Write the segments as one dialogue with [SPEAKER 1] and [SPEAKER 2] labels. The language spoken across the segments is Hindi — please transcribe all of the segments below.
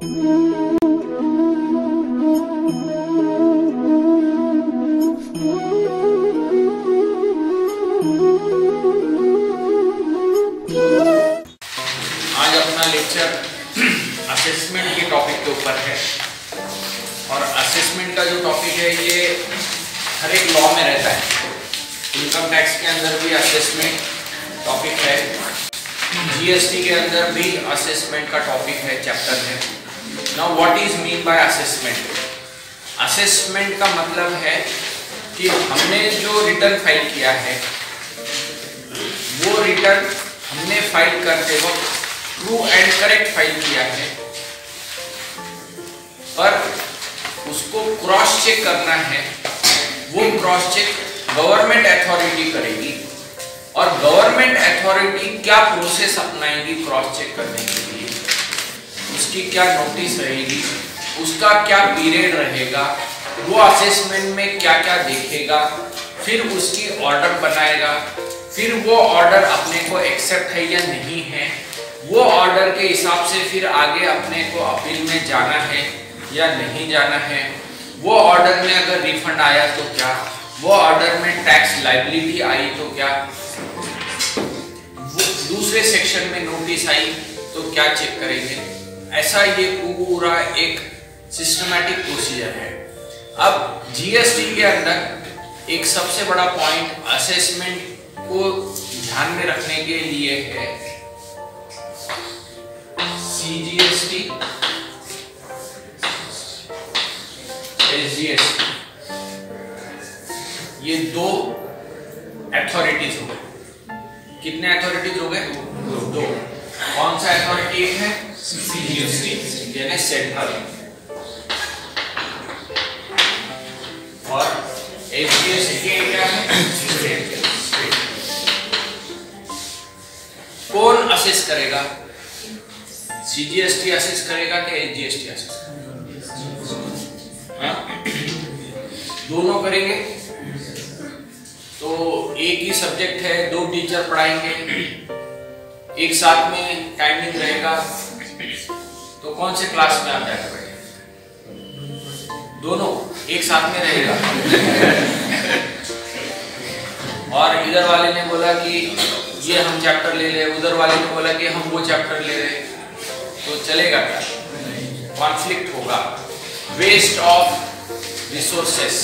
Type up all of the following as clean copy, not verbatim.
[SPEAKER 1] आज अपना लेक्चर असेसमेंट के टॉपिक के ऊपर है और असेसमेंट का जो टॉपिक है ये हर एक लॉ में रहता है। इनकम टैक्स के अंदर भी असेसमेंट टॉपिक है, जीएसटी के अंदर भी असेसमेंट का टॉपिक है, चैप्टर है। Now what is mean by assessment? Assessment का मतलब है कि हमने जो रिटर्न फाइल किया है वो रिटर्न हमने फाइल करते वक्त ट्रू एंड करेक्ट फाइल किया है, पर उसको क्रॉस चेक करना है। वो क्रॉस चेक गवर्नमेंट अथॉरिटी करेगी और गवर्नमेंट अथॉरिटी क्या प्रोसेस अपनाएगी क्रॉस चेक करने के लिए, उसकी क्या नोटिस रहेगी, उसका क्या पीरियड रहेगा, वो असेसमेंट में क्या क्या देखेगा, फिर उसकी ऑर्डर बनाएगा, फिर वो ऑर्डर अपने को एक्सेप्ट है या नहीं है, वो ऑर्डर के हिसाब से फिर आगे अपने को अपील में जाना है या नहीं जाना है, वो ऑर्डर में अगर रिफंड आया तो क्या, वो ऑर्डर में टैक्स लायबिलिटी आई तो क्या, वो दूसरे सेक्शन में नोटिस आई तो क्या चेक करेंगे। ऐसा ये पूरा एक सिस्टमैटिक प्रोसीजर है। अब जीएसटी के अंदर एक सबसे बड़ा पॉइंट असेसमेंट को ध्यान में रखने के लिए है सीजीएसटी, एसजीएसटी। ये दो अथॉरिटीज हो गए। कितने अथॉरिटीज हो गए? दो। कौन सा अथॉरिटी है? सीजीएसटी यानी सेंट्रल, और एसजीएसटी क्या है? स्टेट। कौन असेस करेगा? सीजीएसटी असेस करेगा कि एसजीएसटी असेस करेगा? दोनों करेंगे। तो एक ही सब्जेक्ट है, दो टीचर पढ़ाएंगे, एक साथ में टाइमिंग रहेगा, तो कौन से क्लास में आप जाकर बैठेंगे? दोनों एक साथ में रहेगा। और इधर वाले ने बोला कि ये हम चैप्टर ले ले, उधर वाले ने बोला कि हम वो चैप्टर ले रहे, तो चलेगा क्या? कॉन्फ्लिक्ट होगा, waste of resources,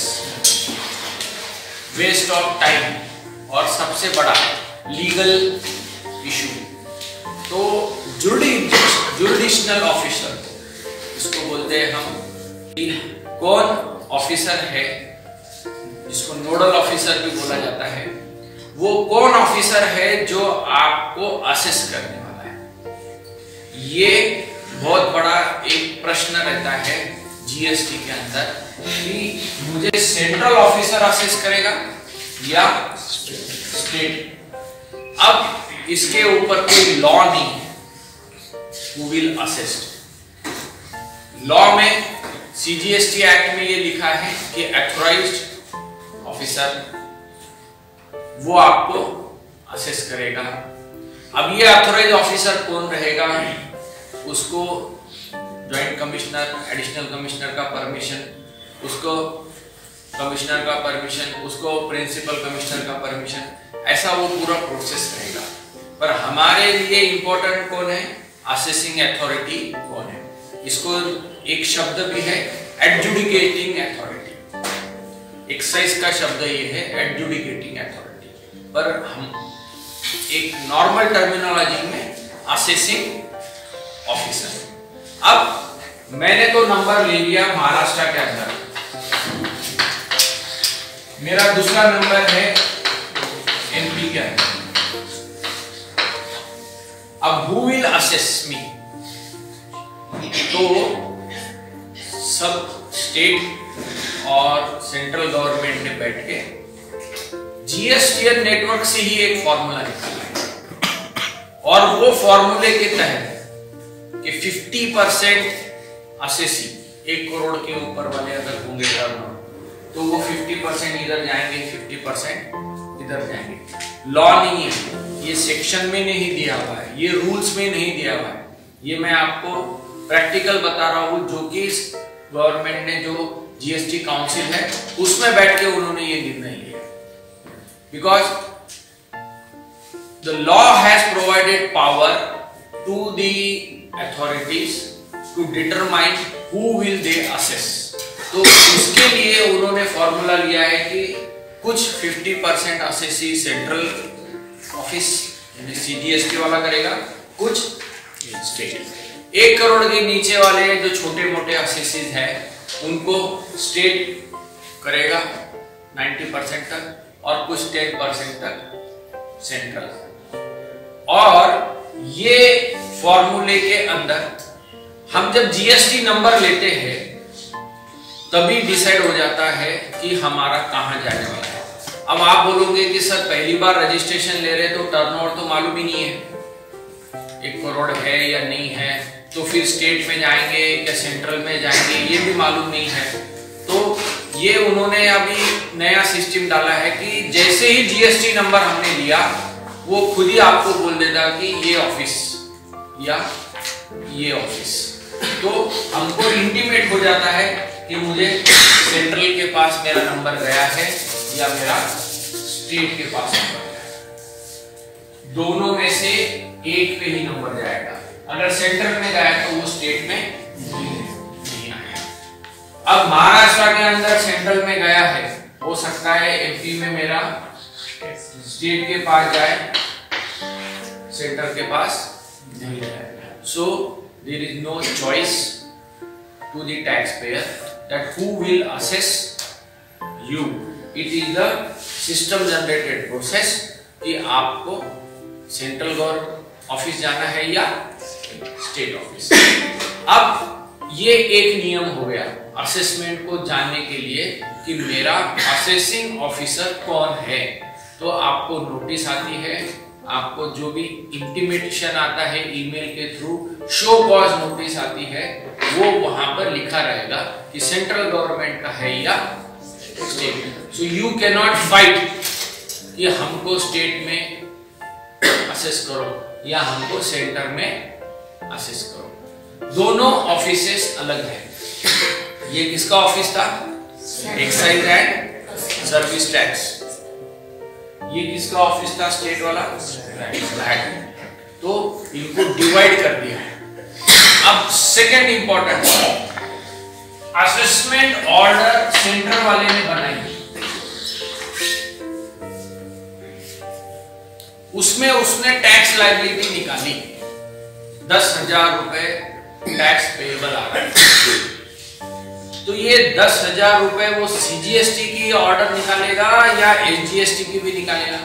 [SPEAKER 1] waste of time, और सबसे बड़ा लीगल इशू। तो जुडिशनल ऑफिसर इसको बोलते हैं हम। कौन ऑफिसर है जिसको नोडल ऑफिसर भी बोला जाता है, वो कौन ऑफिसर है जो आपको असेस करने वाला है? ये बहुत बड़ा एक प्रश्न रहता है जीएसटी के अंदर कि मुझे सेंट्रल ऑफिसर असेस करेगा या स्टेट। अब इसके ऊपर कोई लॉ नहीं है हु विल असेस। लॉ में सीजीएसटी एक्ट में ये लिखा है कि ऑथराइज्ड ऑफिसर वो आपको असेस करेगा। अब ये ऑथराइज्ड ऑफिसर कौन रहेगा? उसको जॉइंट कमिश्नर, एडिशनल कमिश्नर का परमिशन, उसको कमिश्नर का परमिशन, उसको प्रिंसिपल कमिश्नर का परमिशन, ऐसा वो पूरा प्रोसेस रहेगा। पर हमारे लिए इंपॉर्टेंट कौन है? असेसिंग अथॉरिटी कौन है? इसको एक शब्द भी है एडजुडिकेटिंग अथॉरिटी। एक्साइज का शब्द ये है एडजुडिकेटिंग अथॉरिटी, पर हम एक नॉर्मल टर्मिनोलॉजी में असेसिंग ऑफिसर। अब मैंने तो नंबर ले लिया महाराष्ट्र के अंदर, मेरा दूसरा नंबर है एमपी के अंदर। अब हु विल असेस मी? तो सब स्टेट और सेंट्रल गवर्नमेंट ने बैठ के जीएसटीएन नेटवर्क से ही एक फॉर्मूला निकाला है, और वो फॉर्मूले के तहत कि 50% असेसी 1 करोड़ के ऊपर वाले अगर होंगे टर्नओवर, तो वो 50% इधर जाएंगे, 50% इधर जाएंगे। लॉ नहीं है, ये सेक्शन में नहीं दिया हुआ है, ये रूल्स में नहीं दिया हुआ है, ये मैं आपको प्रैक्टिकल बता रहा हूं, जो कि गवर्नमेंट ने जो जीएसटी काउंसिल है उसमें बैठ के उन्होंने ये निर्णय लिया। Because the law has provided power to the authorities to determine who will they assess. तो इसके लिए उन्होंने फॉर्मूला लिया है कि कुछ 50% असेसी सेंट्रल ऑफिस यानी सीजीएसटी वाला करेगा, कुछ स्टेट। 1 करोड़ के नीचे वाले जो छोटे मोटे असेसीज है उनको स्टेट करेगा 90% तक और कुछ 10% तक सेंट्रल। और ये फॉर्मूले के अंदर हम जब जीएसटी नंबर लेते हैं तभी डिसाइड हो जाता है कि हमारा कहां जाने वाला है। अब आप बोलोगे कि सर पहली बार रजिस्ट्रेशन ले रहे तो टर्नओवर तो मालूम ही नहीं है 1 करोड़ है या नहीं है, तो फिर स्टेट में जाएंगे या सेंट्रल में जाएंगे ये भी मालूम नहीं है। तो ये उन्होंने अभी नया सिस्टम डाला है कि जैसे ही जीएसटी नंबर हमने लिया वो खुद ही आपको बोल देगा कि ये ऑफिस या ये ऑफिस। तो हमको इंटीमेट हो जाता है कि मुझे सेंट्रल के पास मेरा नंबर गया है या मेरा स्टेट के पास नंबर गया है। दोनों में से एक पे ही नंबर जाएगा। अगर सेंट्रल में गया तो वो स्टेट में नहीं आएगा। अब महाराष्ट्र के अंदर सेंट्रल में गया है, हो सकता है एमपी में मेरा स्टेट के पास जाए, सेंटर के पास नहीं जाएगा। So there is no choice to the taxpayer that who will assess you. It is the system generated process कि आपको सेंट्रल गवर्नमेंट ऑफिस जाना है या स्टेट ऑफिस। अब ये एक नियम हो गया असेसमेंट को जानने के लिए कि मेरा असेसिंग ऑफिसर कौन है। तो आपको नोटिस आती है, आपको जो भी इंटीमेशन आता है ईमेल के थ्रू, शो कॉज नोटिस आती है, वो वहां पर लिखा रहेगा कि सेंट्रल गवर्नमेंट का है या state. So you can not fight कि हमको स्टेट में असेस करो या हमको सेंटर में असेस करो। दोनों ऑफिसेस अलग है। ये किसका ऑफिस था? Excise and service tax. ये किसका ऑफिस था? स्टेट वाला वैट। तो इनको डिवाइड कर दिया है। अब second important assessment order centre वाले ने बनाई, उसमें उसने टैक्स लायबिलिटी निकाली, 10,000 रुपए टैक्स पेएबल आ रहा है। तो ये 10,000 रुपए वो सीजीएसटी की ऑर्डर निकालेगा या एसजीएसटी की भी निकालेगा?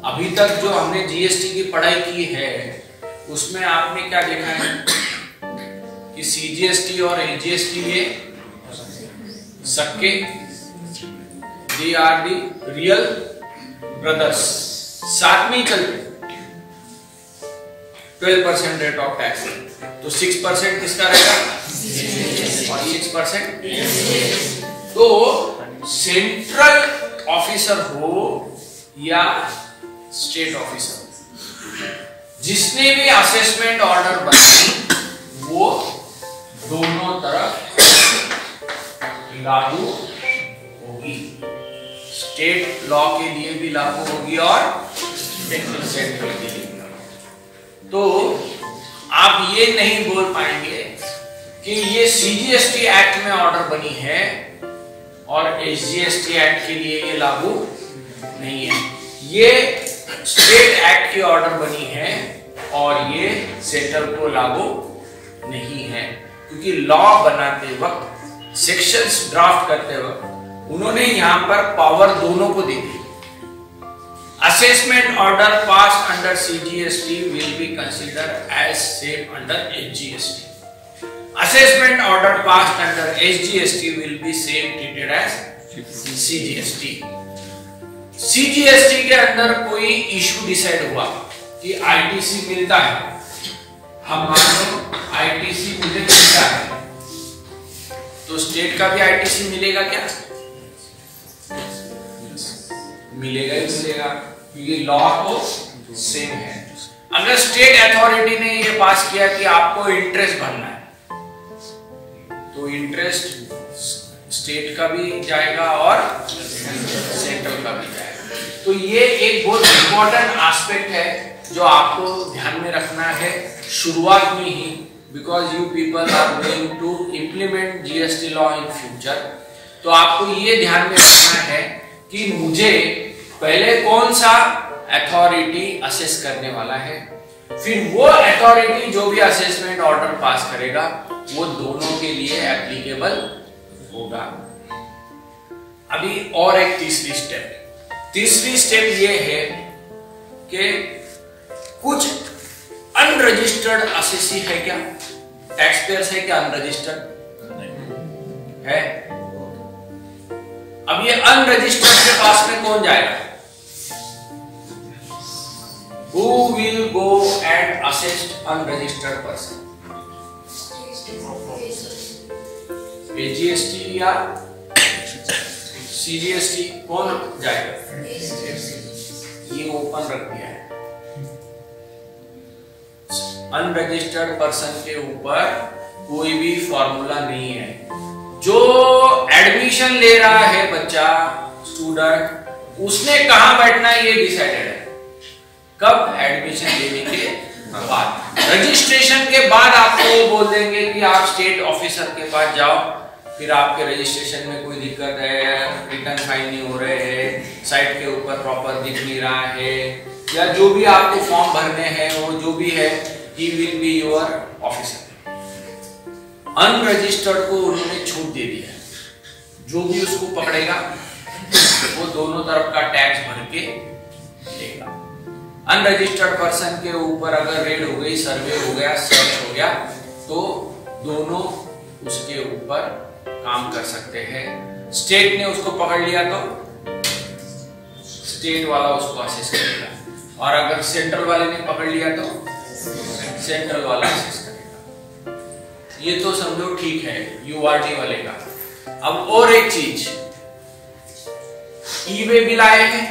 [SPEAKER 1] अभी तक जो हमने जीएसटी की पढ़ाई की है उसमें आपने क्या देखा है कि सीजीएसटी और एसजीएसटी ये सबके they are the real brothers, साथ में ही चलते। 12% रेट ऑफ टैक्स, तो 6% किसका रहेगा और 6%। तो सेंट्रल ऑफिसर हो या स्टेट ऑफिसर, जिसने भी असेसमेंट ऑर्डर बनाई वो दोनों तरफ लागू होगी। स्टेट लॉ के लिए भी लागू होगी और सेंट्रल के लिए। तो आप ये नहीं बोल पाएंगे कि ये सीजीएसटी एक्ट में ऑर्डर बनी है और एसजीएसटी एक्ट के लिए ये लागू नहीं है। ये स्टेट एक्ट की ऑर्डर बनी है और ये सेंट्रल को लागू नहीं है, क्योंकि लॉ बनाते वक्त, सेक्शंस ड्राफ्ट करते वक्त उन्होंने यहां पर पावर दोनों को दे दी। Assessment order pass under CGST will be considered as same under SGST. Assessment order pass under SGST will be same treated as CGST. CGST के अंदर कोई इशू डिसाइड हुआ कि आईटीसी मिलता है, हम मान लो आईटीसी मुझे मिलता है, तो स्टेट का भी आईटीसी मिलेगा क्या? मिलेगा ही मिलेगा, क्योंकि लॉ तो सेम है। अगर स्टेट अथॉरिटी ने ये पास किया कि आपको इंटरेस्ट भरना है, तो इंटरेस्ट स्टेट का भी जाएगा और सेंट्रल का भी जाएगा। तो ये एक बहुत इंपॉर्टेंट एस्पेक्ट है जो आपको ध्यान में रखना है शुरुआत में ही, because you people are going to implement GST law in future. तो आपको ये ध्यान में रखना है कि मुझे पहले कौन सा अथॉरिटी असेस करने वाला है, फिर वो अथॉरिटी जो भी असेसमेंट ऑर्डर पास करेगा वो दोनों के लिए एप्लीकेबल होगा। अभी और एक तीसरी स्टेप ये है कि कुछ अनरजिस्टर्ड असेसी है क्या, टैक्स पेयर्स है क्या अनरजिस्टर्ड है। अब ये अनरजिस्टर्ड के पास में कौन जाएगा? Who will go and assess unregistered person? AGST या CGST कौन जाएगा? ये ओपन रख दिया है। अनरजिस्टर्ड पर्सन के ऊपर कोई भी फॉर्मूला नहीं है। जो एडमिशन ले रहा है बच्चा, स्टूडेंट, उसने कहां बैठना है ये डिसाइडेड है। कब? एडमिशन लेने के बाद। रजिस्ट्रेशन के बाद आपको वो बोल देंगे कि आप स्टेट ऑफिसर के पास जाओ, फिर आपके रजिस्ट्रेशन में कोई दिक्कत है, रिटर्न फाइल नहीं हो रहे हैं, साइट के ऊपर प्रॉपर दिख नहीं रहा है, या जो भी आपको फॉर्म भरने हैं वो जो भी है, he will be your officer. Unregistered को उन्होंने छूट दे दिया है, जो भी उसको पकड़ेगा वो दोनों तरफ का टैक्स भर के लेगा। अनरजिस्टर्ड पर्सन के ऊपर अगर रेड हो गई, सर्वे हो गया, सर्च हो गया, तो दोनों उसके ऊपर काम कर सकते हैं। स्टेट ने उसको पकड़ लिया तो स्टेट वाला उसको असेस करेगा, और अगर सेंट्रल वाले ने पकड़ लिया तो सेंट्रल वाला असेस करेगा। ये तो समझो ठीक है यूआरटी वाले का। अब और एक चीज, ई-वे बिल आए हैं।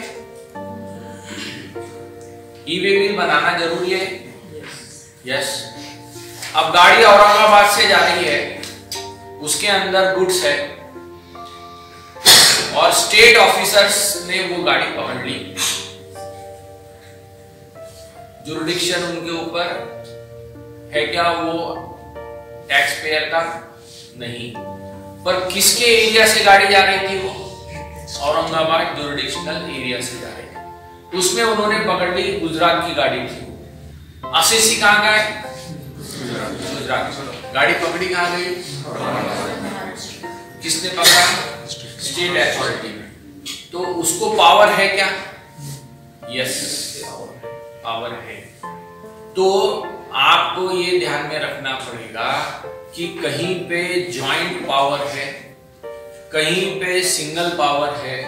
[SPEAKER 1] ई-वे बिल बनाना जरूरी है। यस। अब गाड़ी औरंगाबाद से जा रही है, उसके अंदर गुड्स है, और स्टेट ऑफिसर्स ने वो गाड़ी पकड़ ली। जुरिडिक्शन उनके ऊपर है क्या वो टैक्स पेयर का? नहीं। पर किसके एरिया से गाड़ी जा रही थी? वो औरंगाबाद जुरिडिक्शनल एरिया से जा रही थी। उसमें उन्होंने पकड़ ली, गुजरात की गाड़ी थी। असेसी कहां का है? गुजरात। गाड़ी पकड़ी कहां गई? किसने पकड़ा? स्टेट अथॉरिटी ने। तो उसको पावर है क्या? यस, पावर है। तो आपको ये ध्यान में रखना पड़ेगा कि कहीं पे जॉइंट पावर है, कहीं पे सिंगल पावर है,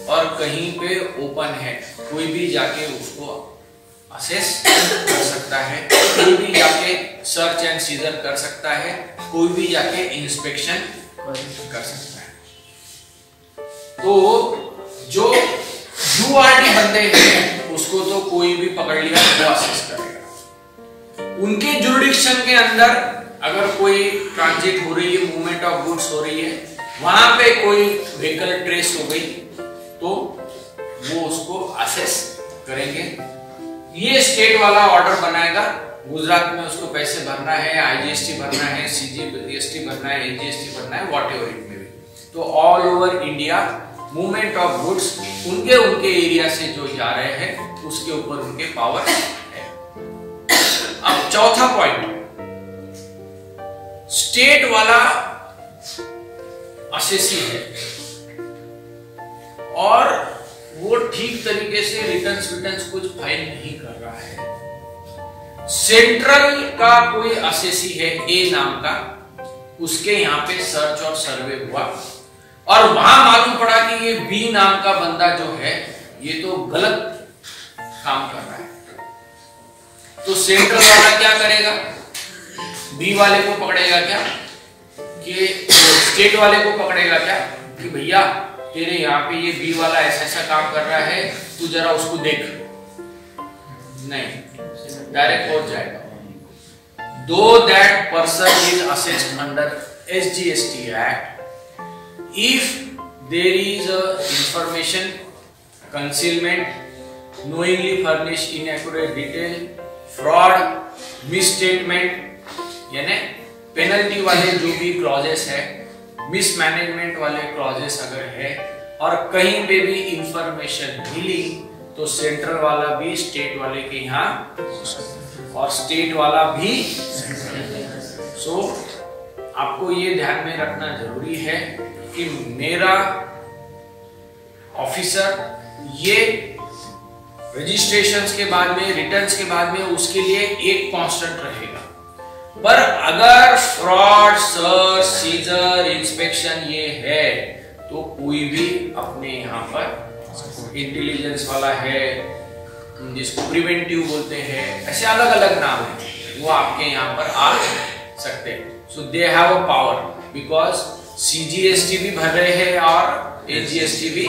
[SPEAKER 1] और कहीं पे ओपन है। कोई भी जाके उसको असेस कर सकता है, कोई भी जाके सर्च एंड सीजर कर सकता है, कोई भी जाके इंस्पेक्शन कर सकता है। तो जो यूआरटी बंदे हैं उसको तो कोई भी पकड़ लिया वो असेस करेगा। उनके जुरिडिक्शन के अंदर अगर कोई ट्रांजिट हो रही है, मूवमेंट ऑफ गुड्स हो रही है, वहां पे कोई व्हीकल ट्रेस हो गई तो वो उसको असेस करेंगे। ये स्टेट वाला ऑर्डर बनाएगा, गुजरात में उसको पैसे भरना है, आईजीएसटी भरना है, सीजीएसटी भरना है, एजीएसटी भरना है, व्हाटएवर इट मे बी। तो all over India movement of goods उनके एरिया से जो जा रहे हैं उसके ऊपर उनके पावर है। अब चौथा पॉइंट, स्टेट वाला असेसी है और वो ठीक तरीके से रिटर्न्स कुछ फाइल नहीं कर रहा है। सेंट्रल का कोई असेसी है ए नाम का, उसके यहाँ पे सर्च और सर्वे हुआ और वहां मालूम पड़ा कि ये बी नाम का बंदा जो है ये तो गलत काम कर रहा है। तो सेंट्रल वाला क्या करेगा? बी वाले को पकड़ेगा क्या? कि स्टेट वाले को पकड़ेगा क्या कि भैया तेरे यहाँ पे ये बी वाला ऐसा ऐसा काम कर रहा है, तू जरा उसको देख। नहीं, डायरेक्ट पहुंच जाएगा। Though that person is assessed under SGST act, if there is a information concealment, knowingly furnish inaccurate detail, fraud, misstatement, यानी पेनल्टी वाले जो भी क्लॉजेस है, मिसमैनेजमेंट वाले क्लॉजेस अगर है और कहीं पे भी इंफॉर्मेशन मिली तो सेंट्रल वाला भी स्टेट वाले के यहाँ और स्टेट वाला भी। सो आपको ये ध्यान में रखना जरूरी है कि मेरा ऑफिसर ये रजिस्ट्रेशंस के बाद में, रिटर्न्स के बाद में उसके लिए एक कांस्टेंट रहेगा। पर अगर फ्रॉड, सर्च, सीजर, इंस्पेक्शन ये है तो कोई भी अपने यहाँ पर इंटेलिजेंस वाला है, जिसको प्रिवेंटिव बोलते हैं, ऐसे अलग अलग नाम है, वो आपके यहाँ पर आ सकते हैं। So they have a power because CGST भी भर रहे हैं और AGST भी।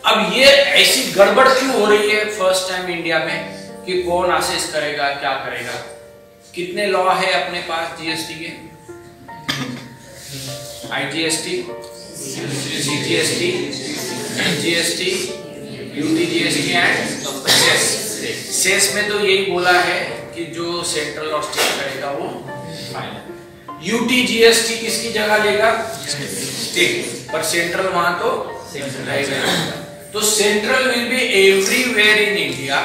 [SPEAKER 1] अब ये ऐसी गड़बड़ क्यों हो रही है फर्स्ट टाइम इंडिया में कि कौन असेस करेगा, क्या करेगा? कितने लॉ है अपने पास GST के? IGST, CGST, NGST, UTGST and cess. Cess में तो यही बोला है कि जो सेंट्रल और स्टेट करेगा वो फाइनल। UTGST किसकी जगह लेगा? स्टेट, पर सेंट्रल वहां तो रहेगा। तो central will be everywhere in India,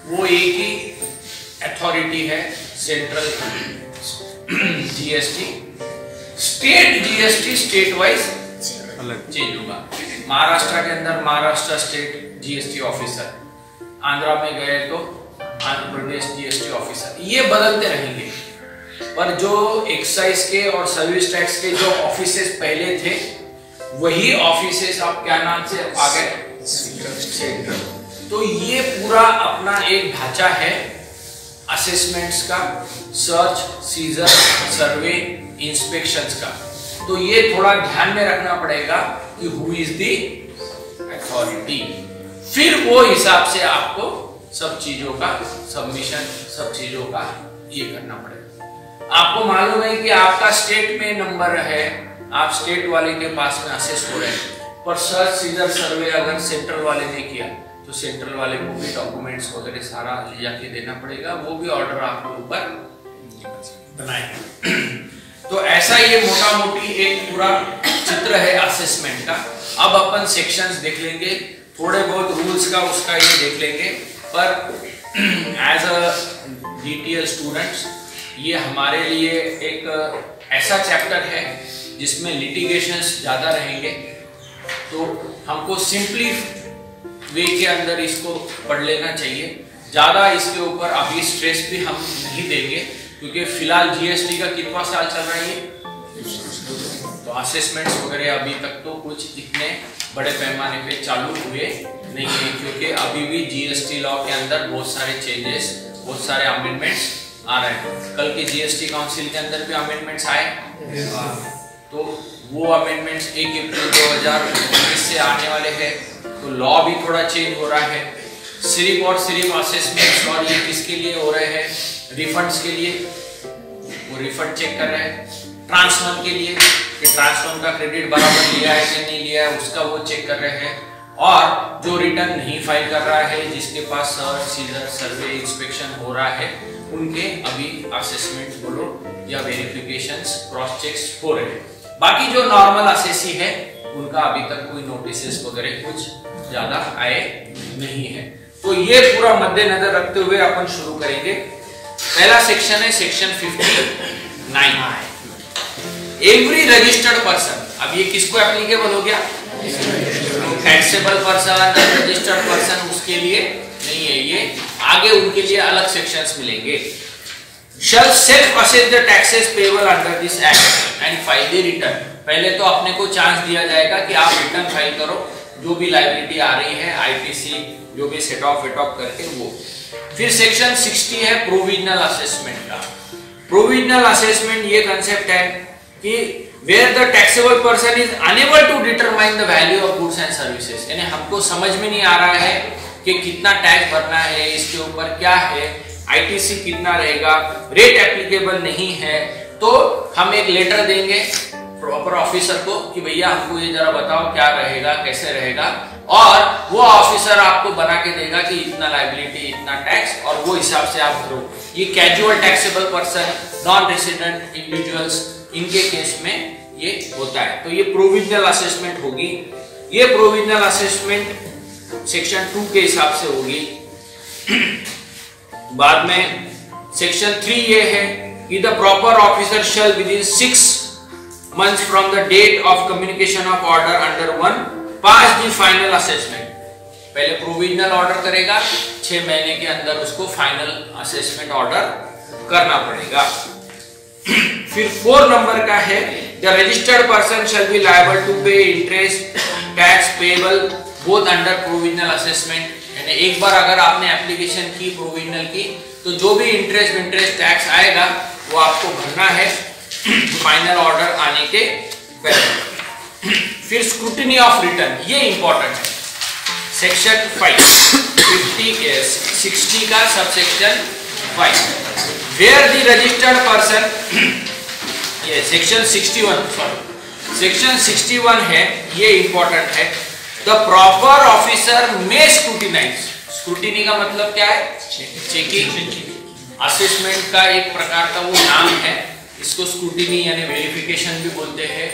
[SPEAKER 1] वो एक ही अथॉरिटी है central GST। State GST state wise अलग चेंज होगा। महाराष्ट्र के अंदर Maharashtra state GST officer, Andhra में गए तो आंध्र प्रदेश GST ऑफिसर, ये बदलते रहेंगे। पर जो एक्साइज के और सर्विस टैक्स के जो ऑफिसेस पहले थे वही ऑफिसेस अब क्या नाम से आ गए? सेंट्रल। तो ये पूरा अपना एक ढांचा है असेसमेंट्स का, सर्च, सीजर, सर्वे, इंस्पेक्शंस का। तो ये थोड़ा ध्यान में रखना पड़ेगा कि हु इज द अथॉरिटी। फिर वो हिसाब से आपको सब चीजों का सबमिशन, सब चीजों का ये करना पड़ेगा। आपको मालूम है कि आपका स्टेट में नंबर है, आप स्टेट वाले के पास में असेस हो रहे हैं, पर सर्च, सीजर, सर्वे अगर सेंट्रल वाले ने किया तो सेंट्रल वाले को भी डॉक्यूमेंट्स वगैरह सारा ले जाके देना पड़ेगा, वो भी ऑर्डर आपके ऊपर बनाएगा। तो ऐसा ये मोटा मोटी एक पूरा चित्र है असेसमेंट का। अब अपन सेक्शंस देख लेंगे, थोड़े बहुत रूल्स का उसका ये देख लेंगे। पर एज अ DTL स्टूडेंट्स ये हमारे लिए एक ऐसा चैप्टर है जिसमें लिटिगेशंस ज्यादा रहेंगे, तो हमको सिंपली वे के अंदर इसको पढ़ लेना चाहिए। ज्यादा इसके ऊपर अभी स्ट्रेस भी हम नहीं देंगे क्योंकि फिलहाल GST का कितना साल चल रहा है, तो असेसमेंट्स वगैरह अभी तक तो कुछ इतने बड़े पैमाने पे चालू हुए नहीं है, क्योंकि अभी भी GST लॉ के अंदर बहुत सारे चेंजेस, बहुत सारे अमेंडमेंट्स आ रहे हैं। कल के GST काउंसिल के अंदर भी अमेंडमेंट्स आए, तो वो अमेंडमेंट्स 1 अप्रैल 2019 से आने वाले हैं। तो लॉ भी थोड़ा चेंज हो रहा है। सिर्फ और सिर्फ असेसमेंट्स और ये किसके लिए हो रहे हैं? रिफंड्स के लिए, वो रिफंड चेक कर रहे हैं। ट्रांसफर के लिए कि ट्रांसफर का क्रेडिट बराबर लिया है कि नहीं लिया है, उसका वो चेक कर रहे हैं। और जो रिटर्न नहीं फाइल कर रहा है, जिसके पास सर्च, सीजर, सर्वे, इंस्पेक्शन हो रहा है, उनके अभी असेसमेंट बोलो या वेरिफिकेशंस, क्रॉस चेक्स हो रहे हैं। बाकी जो नॉर्मल असेसी है उनका अभी तक कोई नोटिसेस वगैरह कुछ ज्यादा आए नहीं है। तो ये पूरा मद्देनजर रखते हुए अपन शुरू करेंगे। पहला सेक्शन है सेक्शन 59, एवरी रजिस्टर्ड पर्सन। अब ये किसको एप्लीकेबल हो गया? टैक्सेबल पर्सन, रजिस्टर्ड पर्सन उसके लिए नहीं है, ये आगे उनके लिए अलग सेक्शंस मिलेंगे। shall self assess the taxes payable under this act and file the return। पहले तो अपने को चांस दिया जाएगा कि आप रिटर्न फाइल करो, जो भी लायबिलिटी आ रही है, ITC जो भी सेट ऑफ वेट ऑफ करके वो। फिर सेक्शन 60 है प्रोविजनल असेसमेंट का। प्रोविजनल असेसमेंट ये कंसेप्ट है कि where the taxable person is unable to determine the value of goods and services, यानी हमको समझ में नहीं आ रहा है कि कितना टैक्स भरना है, इसके ऊपर क्या है, आईटीसी कितना रहेगा, रेट एप्लीकेबल नहीं है तो हम एक लेटर देंगे प्रॉपर ऑफिसर को कि भैया हमको ये जरा बताओ क्या रहेगा, कैसे रहेगा, और वो ऑफिसर आपको बना के देगा कि इतना लायबिलिटी, इतना टैक्स, और वो हिसाब से आप भरो। ये casual taxable person, non resident individuals, इनके केस में ये होता है। तो ये प्रोविजनल असेसमेंट होगी। ये प्रोविजनल असेसमेंट सेक्शन 2 के हिसाब से होगी। बाद में सेक्शन 3 ये है कि the proper officer shall with in 6 months from the date of communication of order under 1 pass the final assessment। पहले प्रोविजनल ऑर्डर करेगा, 6 महीने के अंदर उसको फाइनल असेसमेंट ऑर्डर करना पड़ेगा। फिर 4 नंबर का है the registered person shall be liable to pay interest tax payable both under provisional assessment. यानी एक बार अगर आपने एप्लीकेशन की प्रोविजनल की तो जो भी इंटरेस्ट टैक्स आएगा वो आपको भरना है फाइनल ऑर्डर आने के पहले। फिर स्क्रूटिनी ऑफ रिटर्न, ये इंपॉर्टेंट है। सेक्शन 60 का subsection 5 where the registered person, ये सेक्शन 61 है, ये इंपॉर्टेंट है। द प्रॉपर ऑफिसर में स्क्रूटिनाइज, स्क्रूटिनी का मतलब क्या है, चेकिंग। असेसमेंट का एक प्रकार का वो नाम है, इसको स्क्रूटिनी यानी वेरिफिकेशन भी बोलते हैं।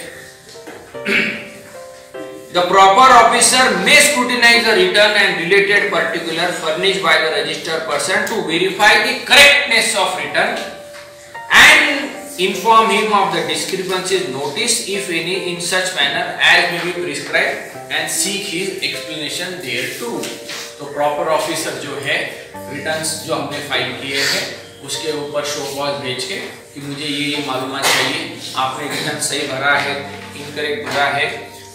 [SPEAKER 1] The proper officer may scrutinize the return and related particular furnished by the registered person to verify the correctness of return and inform him of the discrepancies noticed if any in such manner as may be prescribed and seek his explanation thereto। तो प्रॉपर ऑफिसर जो है रिटर्न्स जो हमने फाइल किए हैं उसके ऊपर शो कॉज भेज के कि मुझे ये मालूमात चाहिए, आपने रिटर्न सही भरा है, इनकरेक्ट भरा है,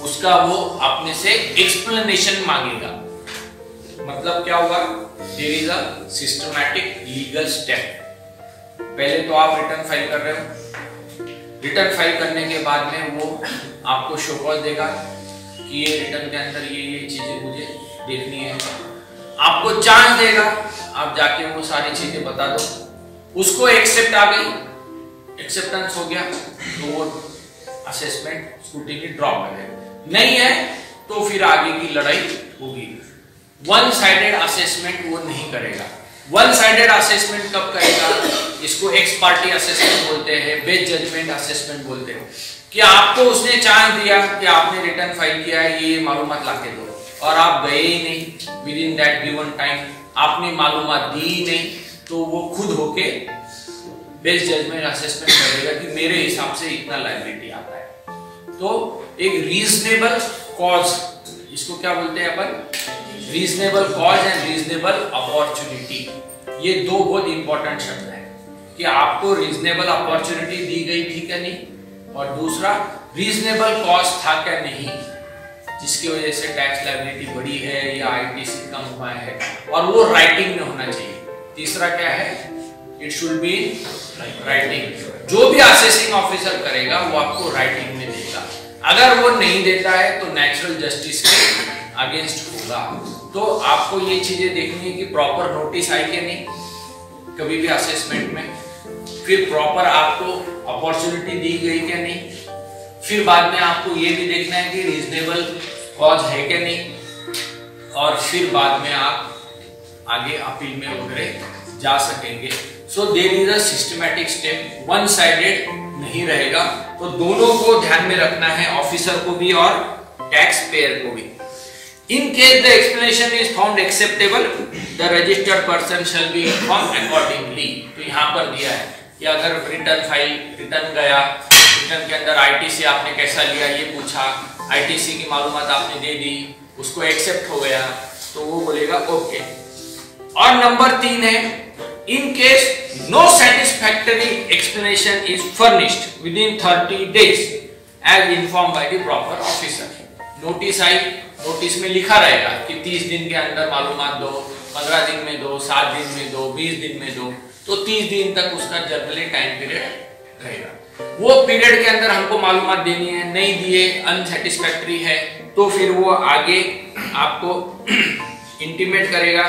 [SPEAKER 1] उसका वो अपने से एक्सप्लेनेशन मांगेगा। मतलब क्या होगा, there is a systematic legal step. पहले तो आप रिटर्न फाइल कर रहे हो, रिटर्न फाइल करने के बाद में वो आपको शो कॉज देगा कि ये रिटर्न के अंदर ये चीजें मुझे देखनी है, आपको चांस देगा, आप जाके वो सारी चीजें बता दो, उसको एक्सेप्ट आ गई, एक्सेप्टेंस हो गया तो वो असेसमेंट स्क्रूटिनी ड्रॉप करेगा, नहीं है तो फिर आगे की लड़ाई होगी। वन साइडेड असेसमेंट वो नहीं करेगा। वन साइडेड असेसमेंट कब करेगा, इसको एक्स पार्टी असेसमेंट बोलते हैं, बेस्ड जजमेंट असेसमेंट बोलते हैं, कि आपको उसने चांस दिया कि आपने रिटर्न फाइल किया है, ये मालूमात लाके दो, और आप गए ही नहीं with in that given time, आपने मालूमात दी ही नहीं, तो वो खुद होके बेस्ड जजमेंट असेसमेंट करेगा कि मेरे हिसाब से इतना लायबिलिटी आता है। तो एक रीजनेबल कॉज, इसको क्या बोलते हैं अपन, reasonable cause and reasonable opportunity, ये दो बहुत इंपॉर्टेंट शब्द है कि आपको रीजनेबल अपॉर्चुनिटी दी गई थी क्या नहीं, और दूसरा रीजनेबल कॉज था क्या नहीं, जिसकी वजह से टैक्स लायबिलिटी बढ़ी है या आईटीसी कम हुआ है, और वो राइटिंग में होना चाहिए। तीसरा क्या है, इट शुड बी राइटिंग। जो भी असेसिंग ऑफिसर करेगा वो आपको राइटिंग में देगा, अगर वो नहीं देता है तो नेचुरल जस्टिस के अगेंस्ट होगा। तो आपको ये चीजें देखनी है कि प्रॉपर नोटिस आई कि नहीं कभी भी असेसमेंट में, फिर प्रॉपर आपको अपॉर्चुनिटी दी गई क्या नहीं, फिर बाद में आपको ये भी देखना है कि रीजनेबल कॉज है क्या नहीं, और फिर बाद में आप आगे अपील में वगैरह जा सकेंगे। So there is a systematic step, one sided नहीं रहेगा। तो दोनों को ध्यान में रखना है, ऑफिसर को भी और टैक्स पेयर को भी। In case the explanation is found acceptable, the registered person shall be informed accordingly। तो यहाँ पर दिया है कि अगर रिटर्न गया, रिटर्न के अंदर आईटीसी आपने कैसा लिया ये पूछा, आईटीसी की मालूमात आपने दे दी, उसको एक्सेप्ट हो गया, तो वो बोलेगा ओके। और नंबर 3 है, in case no satisfactory explanation is furnished within 30 days as informed by the proper officer। Notice I, notice में लिखा रहेगा कि 30 दिन के अंदर मालूमात दो, 15 दिन में दो, 7 दिन में दो, 20 दिन में दो, तो 30 दिन तक उसका जनरली टाइम पीरियड रहेगा। वो पीरियड के अंदर हमको मालूमात देनी है, नहीं दिए, अनसेटिस्फैक्टरी है, तो फिर वो आगे आपको इंटीमेट करेगा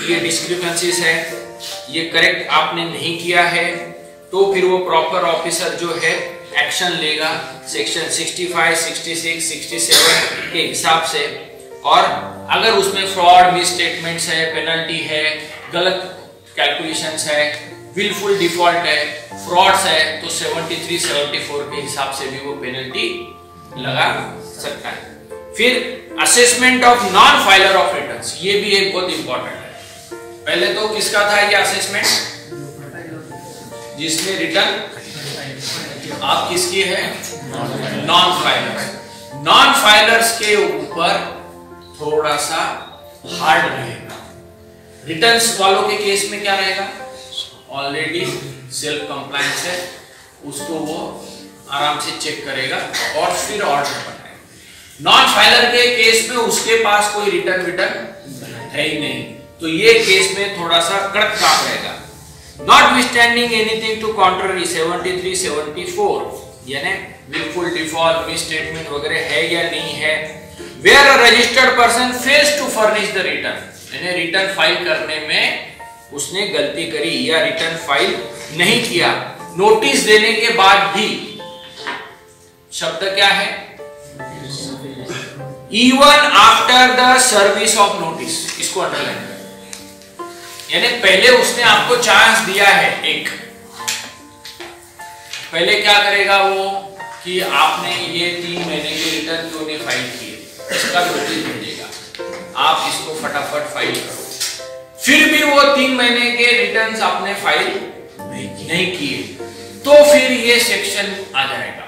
[SPEAKER 1] ये डिस्क्रिपेंसीज है, ये करेक्ट आपने नहीं किया है तो फिर वो प्रॉपर ऑफिसर जो है एक्शन लेगा सेक्शन 65, 66, 67 के हिसाब से। और अगर उसमें फ्रॉड, मिसस्टेटमेंट्स है, पेनल्टी है, गलत कैलकुलेशंस है, विलफुल डिफॉल्ट है, फ्रॉड्स है, तो 73, 74 के हिसाब से भी वो पेनल्टी लगा सकता है। फिर assessment of non filer of returns, ये भी एक बहुत इंपॉर्टेंट है। पहले तो किसका था ये असेसमेंट? जिसमें रिटर्न आप किसकी है? Non filer. नॉन फाइलर्स के ऊपर थोड़ा सा हार्ड रहेगा। रिटर्न्स वालों के केस में क्या रहेगा? ऑलरेडी सेल्फ कंप्लायंस है, उसको वो आराम से चेक करेगा और फिर ऑर्डर बनाएगा। नॉन फाइलर के केस में उसके पास कोई रिटर्न है ही नहीं, तो ये केस में थोड़ा सा कड़क काम रहेगा। नॉटविथस्टैंडिंग एनीथिंग टू कॉन्ट्ररी 73, 74 यानी बिल्कुल डिफॉल्ट, मिसस्टेटमेंट वगैरह है या नहीं है। Where a registered person fails to furnish the return, यानी रिटर्न फाइल करने में उसने गलती करी या रिटर्न फाइल नहीं किया, नोटिस देने के बाद भी, शब्द क्या है? Even after the service of notice, इसको अंडरलाइन करें। यानी पहले उसने आपको चांस दिया है एक, पहले क्या करेगा वो कि आपने ये 3 महीने के रिटर्न क्यों नहीं फाइल किए, इसका नोटिस भेजेगा, आप इसको फटाफट फाइल करो। फिर भी वो 3 महीने के रिटर्न्स आपने फाइल नहीं किए, तो फिर ये सेक्शन आ जाएगा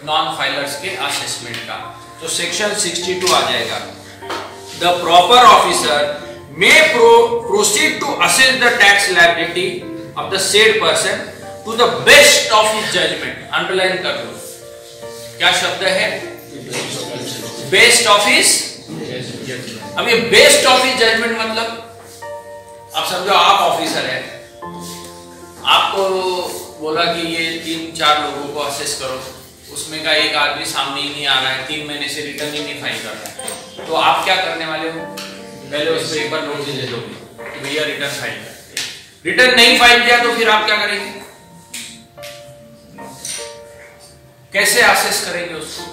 [SPEAKER 1] नॉन फाइलर्स के असेसमेंट का, तो सेक्शन 62 आ जाएगा। The proper officer may proceed to assess the tax liability of the said person to the best of his judgment. Underline कर लो, क्या शब्द है? Best of his. अब ये बेस्ट ऑफ हिज जजमेंट मतलब, अब समझो आप ऑफिसर है, आपको बोला कि ये 3-4 लोगों को असेस करो, उसमें का एक आदमी सामने ही नहीं आ रहा है, 3 महीने से रिटर्न ही नहीं फाइल कर रहा है, तो आप क्या करने वाले हो? पहले उसको एक बार नोटिस दे दोगे कि भैया रिटर्न फाइल कर। रिटर्न नहीं फाइल किया तो फिर आप क्या करेंगे? कैसे असेस करेंगे उसको?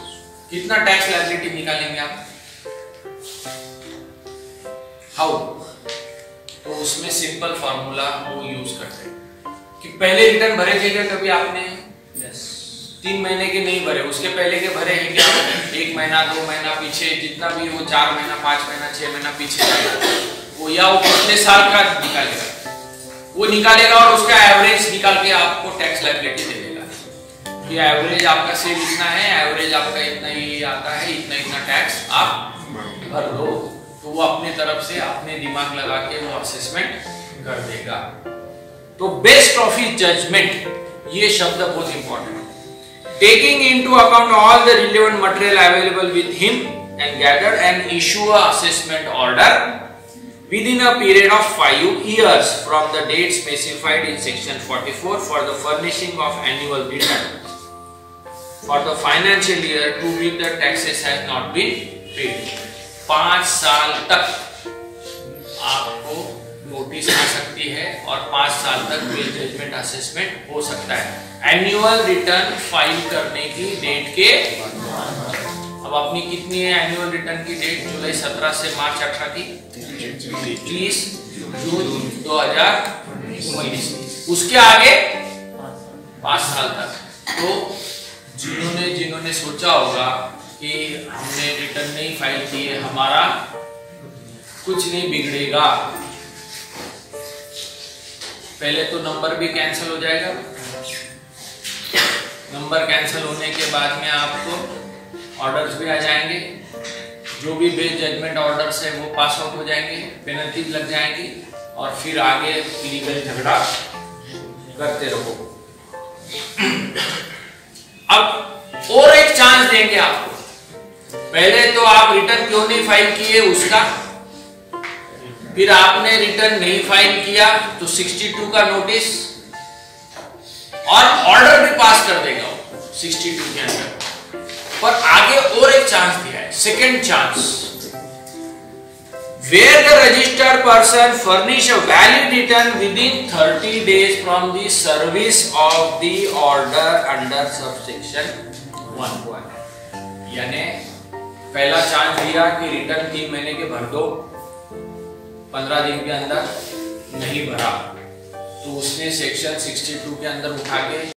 [SPEAKER 1] कितना टैक्स लायबिलिटी निकालेंगे आप? हाउ? तो उसमें सिंपल फार्मूला वो यूज करते हैं कि पहले रिटर्न भरे थे क्या कभी आपने? 3 महीने के नहीं भरे, उसके पहले के भरे हैं क्या? 1 महीना 2 महीना पीछे, जितना भी वो 4 महीना 5 महीना 6 महीना पीछे वो, या वो पिछले साल का निकालेगा, वो निकालेगा और उसका एवरेज निकाल के आपको टैक्स लायबिलिटी दे देगा कि एवरेज आपका सेल इतना है, एवरेज आपका इतना ही आता है, इतना इतना टैक्स आप भर दो, तो वो अपनी तरफ से अपने दिमाग लगा के वो असेसमेंट कर देगा। तो बेस्ट ऑफ हिज जजमेंट, ये शब्द बहुत इंपॉर्टेंट है। Taking into account all the relevant material available with him and gathered and issue a assessment order within a period of 5 years from the date specified in section 44 for the furnishing of annual return for the financial year to which the taxes has not been paid। 5 साल तक आपको नोटिस आ सकती है और 5 साल तक बिल जजमेंट असेसमेंट हो सकता है एनुअल रिटर्न फाइल करने की डेट के। अब अपनी कितनी है एनुअल रिटर्न की डेट? जुलाई 17 से मार्च 18 की 30 जून 2019, उसके आगे 5 साल तक। तो जिन्होंने सोचा होगा कि हमने रिटर्न नहीं फाइल किए, हमारा कुछ नहीं बिगड़ेगा, पहले तो नंबर भी कैंसिल हो जाएगा, नंबर कैंसिल होने के बाद में आपको ऑर्डर्स भी आ जाएंगे, जो भी बेस जजमेंट ऑर्डर्स है वो पास आउट हो जाएंगे, पेनल्टीज लग जाएंगी और फिर आगे लीगल झगड़ा करते रहो। अब और एक चांस देंगे आपको, पहले तो आप रिटर्न क्यों नहीं फाइल किए उसका, फिर आपने रिटर्न नहीं फाइल किया तो 62 का नोटिस और ऑर्डर भी पास कर देगा 62 के अंदर। पर आगे और एक चांस दिया है, second chance. where the registered person furnish a valid return within 30 days from the service of the order under subsection 1. यानी पहला चांस दिया कि रिटर्न 3 महीने के भर दो, 15 दिन के अंदर नहीं भरा तो उसने सेक्शन 62 के अंदर उठा के